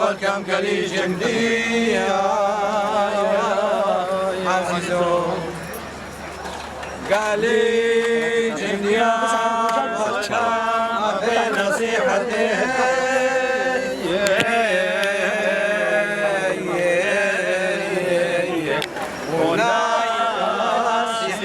والكم كلي جمدي يا عزيزو قالي جمدي يا بنصيحتي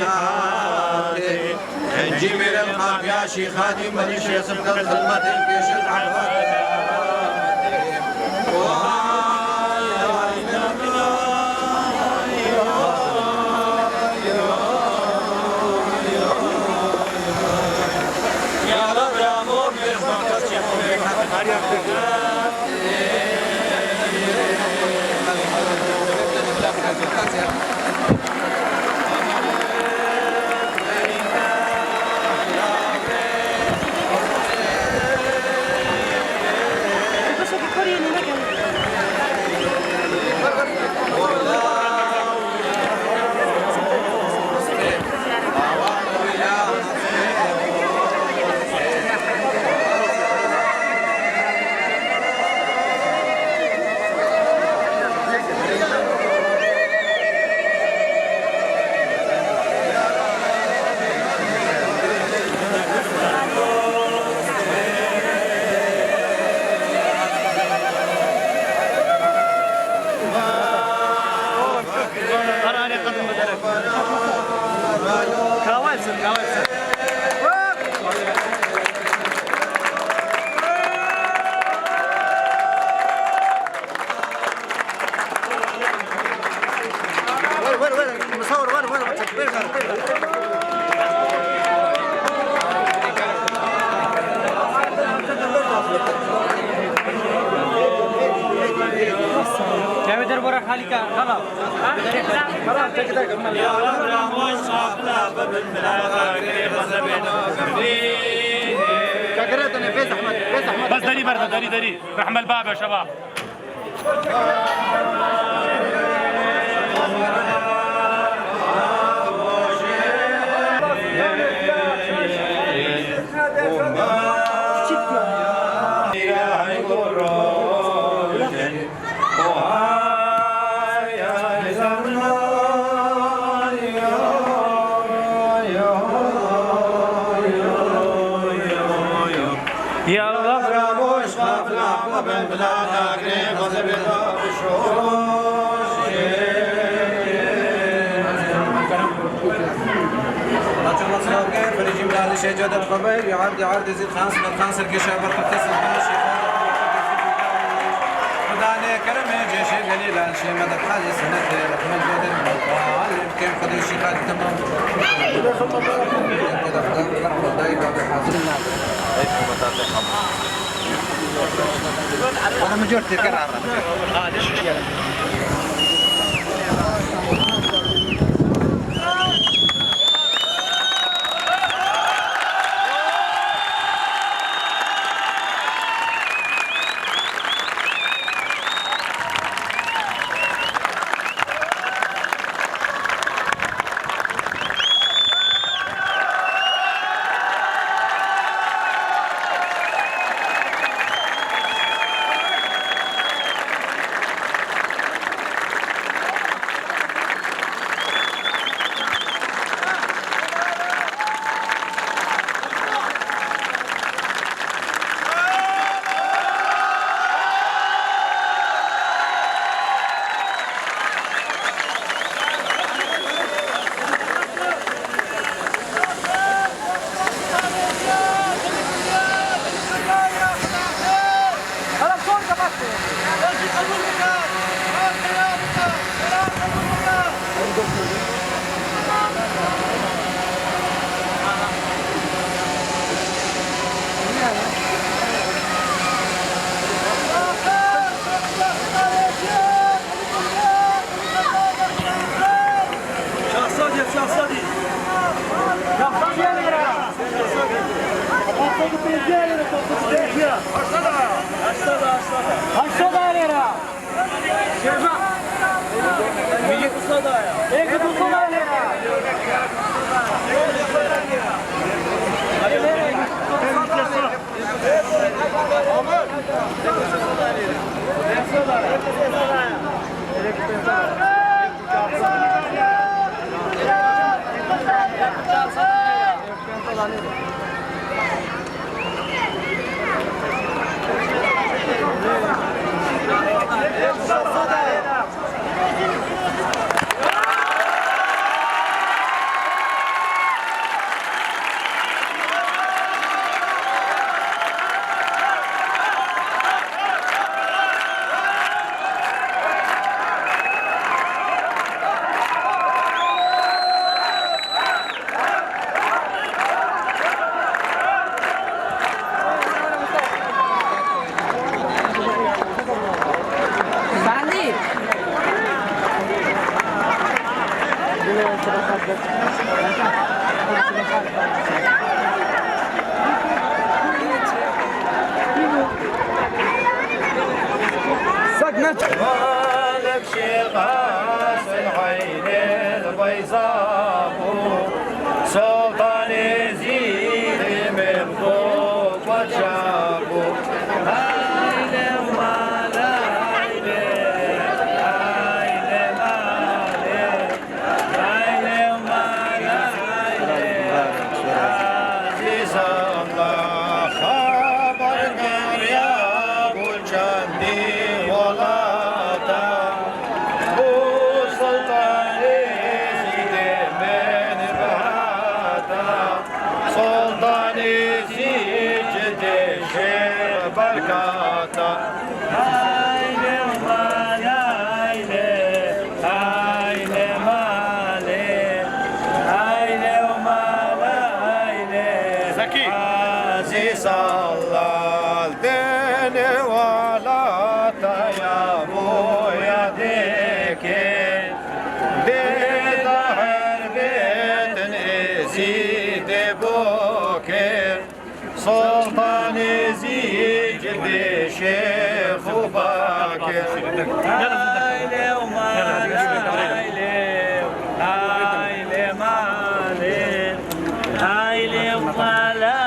ونصيحتي نجي من القاف يا شيخ هادي مانيش يصبك الخدمة كيش العباد بس داري برده داري رحم الباب يا شباب. جد القبائل يعرض يزيد خانس من خانس القشابر تتصل باشي خداني كرمي جيشي قليلا شي مدى حالي سنتي رحم البدن والقال يمكن خذ الشي قاعد تمام كده خدام رحمة دايما بحاضر انا مجرتي كرارة ليش مالك شيخ حسن عين البيضاء سلطان يزيد من فوق وجابه هايله وماله هايله هايله وماله عزيز الله خبر يا ابو الجندي بركاته هايله وماله هايله ماله هايله وماله زكي عزيز الله الدين ولا يا ابويا ديكي بظهر بيت يزيد بوكر سلطان يزيد شيخ وباكر هايله وماله هايله ماله هايله وماله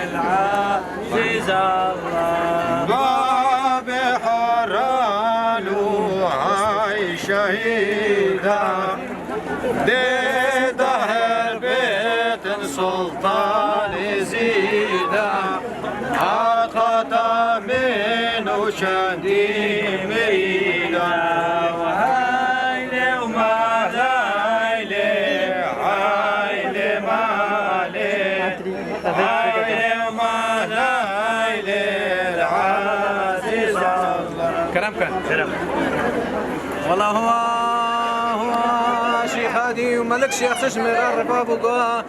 العزيز الله باب حران وهاي شهيده دي ظهر بيت سلطان يزيده عقد من وشندي مريده وهايله وماله هايله ماله هايله وماله العزيز الله كلام والله هو شيخ هادي وملك شيخ تشمر الرباب وقوا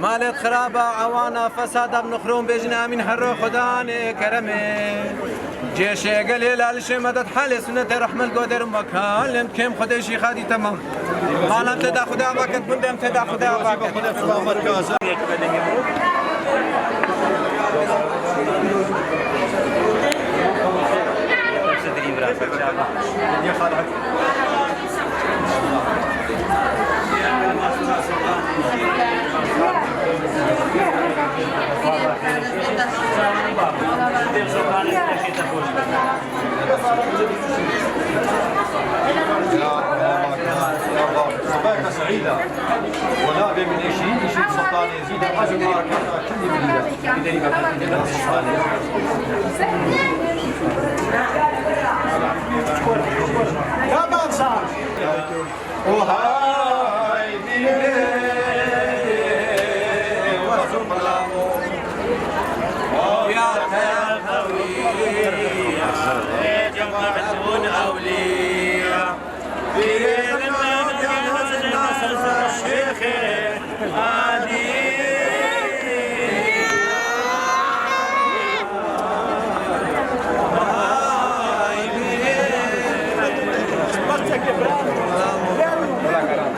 مالت خرابة عوانا فساد ابن خروم بجنا من حر خداني كرمي جيش قليل على مدد حال سنة رحمة القدر مكان كم خدي شيخ هادي تمام ما لم تدا خدا باكت بندم تدا خدا باكت صباحك سعيدة ولا من شيء سلطان يزيد الحاج معركة يا بانسان وهاي وزملامو يا تلخوي جماعة أولياء الشيخ هادي Bravo.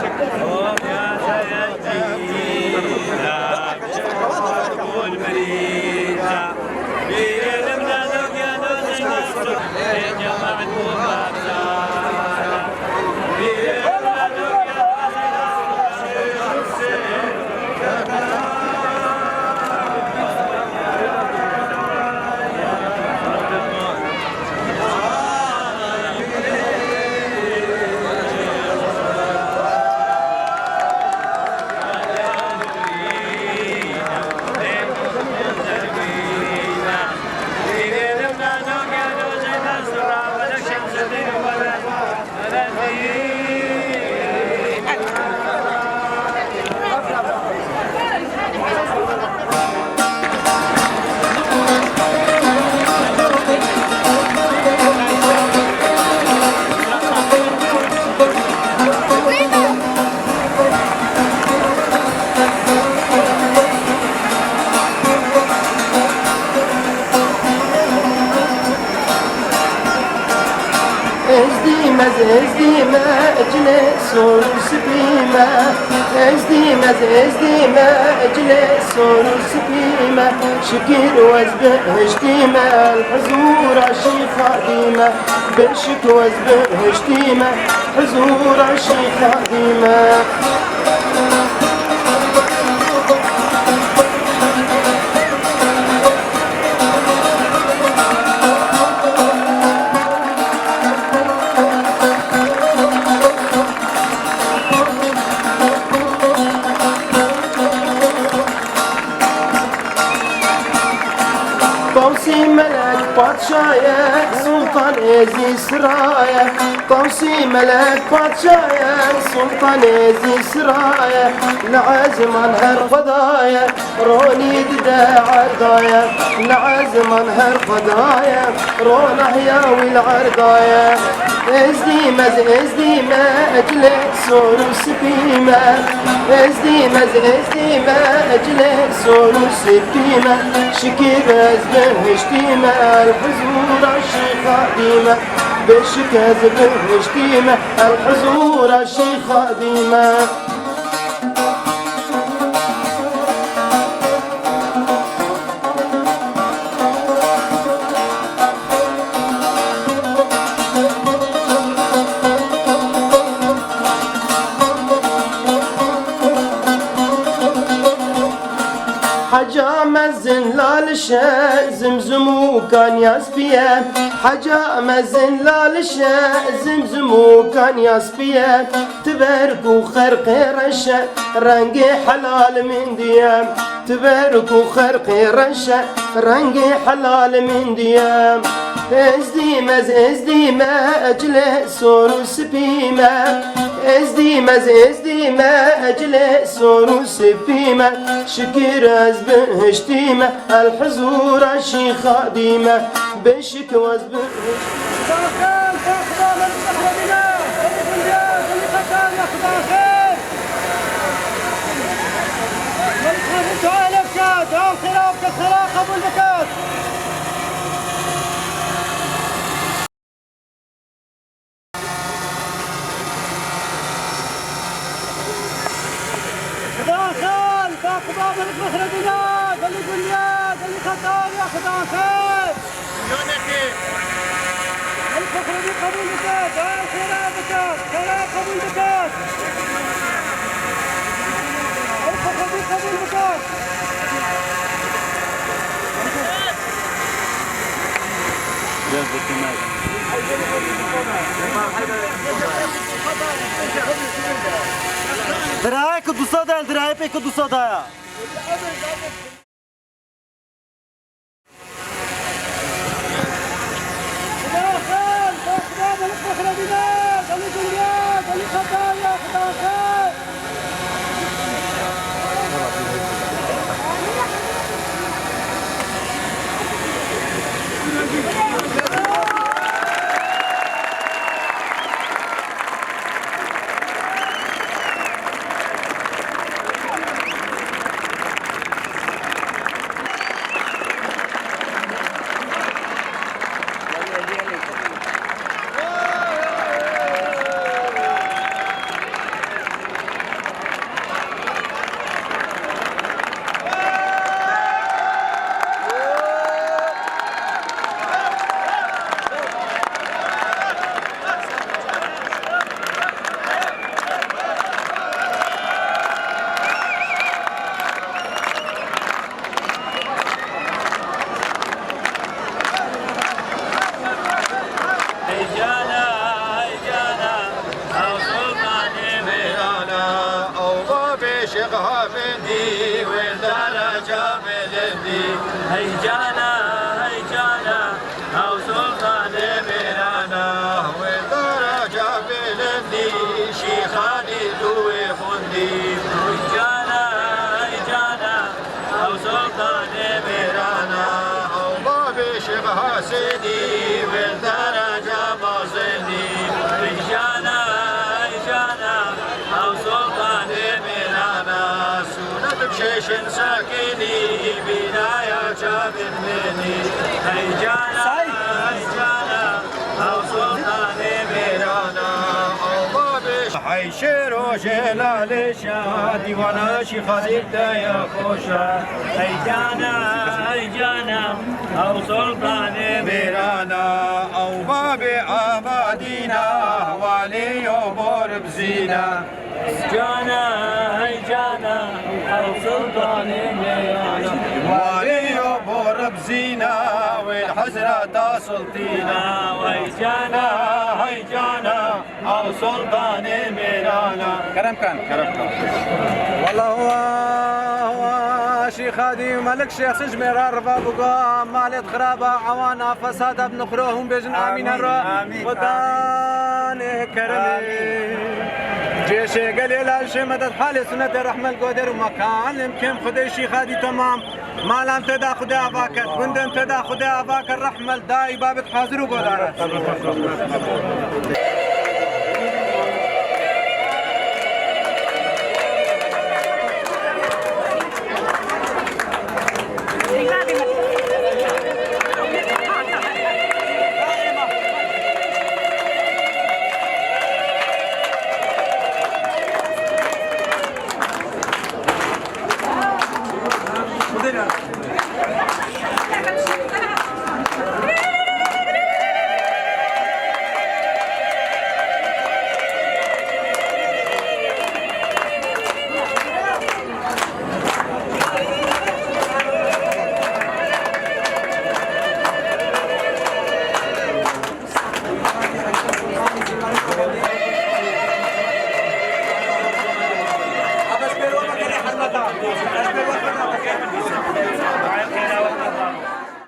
ازديمز اجلس ورسبيمة ازديمز اجلس ورسبيمة شكر وزبه اشتيمة الحزور عشي خادمة بشك وزبه اشتيمة حزور عشي خادمة طوسي ملك باتشايا سلطان ازي سرايا طوسي ملك باتشايا سلطان ازي سرايا لعزم انهر قضايا روني ددا عرضايا لعزم انهر قضايا رونه ياوي العرضايا ازديمز اجلس ورسبيمة ازديمز اجلس ورسبيمة شكر ازبه اشتيمة الحزور عشي خادمة بشك ازبه اشتيمة الحزور عشي خادمة حجام الزنلال شا زمزمو كان يسبيه حجام الزنلال شا زمزمو كان يسبيه تباركو خرق رشا رنقي حلال من ديام تباركو خرق رشا رنقي حلال من ديام ازديمز اجلس ورسبيمة ازديمز اجلس ورسبيمة شكر ازبه اشتيمة الحزور عشي خادمة بشك وازبه خداخل باقي باب المخرجنا قال لي بنياد قال لي خطار يا خداخل المخرج قبول بكات خيرا بكات خيرا قبول بكات المخرج قبول بكات دراعي كدوسة ده دراعي पे كدوسة ده شغها بندي والدرجة بلندي هي جانا أو سلطان ميرانا والدرجة بلندي شيخاني دوي خندي هي جانا أو سلطان ميرانا الله بشغها سيدي والدرجة مازندي هي جانا أو سلطان ميرانا سنة بشيش ساكني بنايا جابت مني هي جانا أو سلطان عيش روجنا لشا ديوانا شي خالد يا خوشا هي جانا أو سلطان ميرانا او باب عبادينا والي يبور بزينا هي جانا أو سلطان ميرانا والي يبور بزينا والحزرة سلطينا وهي جانا هي جانا او سلطان ميرانا كرم كان والله هو شيخ هادي وملك شيخ سجمير الربابقا مالت خرابة عوانا فساد ابن خروهم بجن آمين الرا ودان كرمي جيش قليل الشمدت حالي سنة الرحمة القدر ومكان يمكن خدي شيخ هادي تمام ما لم تدا خدي أباكر كندن تدا خدي أباكر رحمة الداي بابك حاضر وقدارة أبش بيروما كده حلمتا